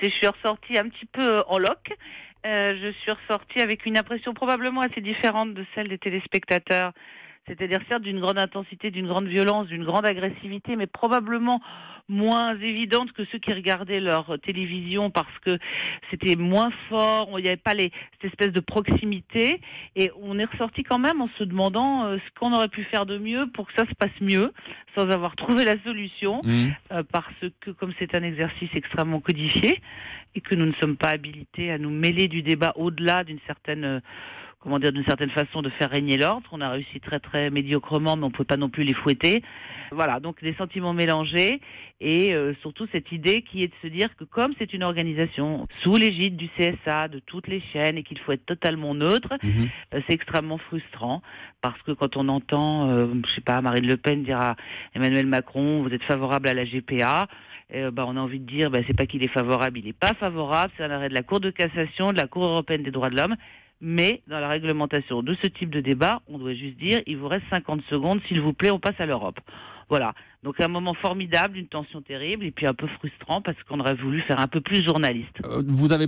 Écoutez, je suis ressortie un petit peu en loc. Je suis ressortie avec une impression probablement assez différente de celle des téléspectateurs. C'est-à-dire certes d'une grande intensité, d'une grande violence, d'une grande agressivité, mais probablement moins évidente que ceux qui regardaient leur télévision parce que c'était moins fort, il n'y avait pas cette espèce de proximité et on est ressorti quand même en se demandant ce qu'on aurait pu faire de mieux pour que ça se passe mieux sans avoir trouvé la solution parce que comme c'est un exercice extrêmement codifié et que nous ne sommes pas habilités à nous mêler du débat au-delà d'une certaine d'une certaine façon de faire régner l'ordre. On a réussi très très médiocrement, mais on ne peut pas non plus les fouetter. Voilà, donc des sentiments mélangés et surtout cette idée qui est de se dire que comme c'est une organisation sous l'égide du CSA, de toutes les chaînes et qu'il faut être totalement neutre, c'est extrêmement frustrant parce que quand on entend, Marine Le Pen dire à Emmanuel Macron, vous êtes favorable à la GPA, on a envie de dire, c'est pas qu'il est favorable, il n'est pas favorable, c'est un arrêt de la Cour de cassation, de la Cour européenne des droits de l'homme. Mais dans la réglementation de ce type de débat, on doit juste dire, il vous reste 50 secondes, s'il vous plaît, on passe à l'Europe. Voilà. Donc un moment formidable, une tension terrible, et puis un peu frustrant parce qu'on aurait voulu faire un peu plus journaliste. Vous avez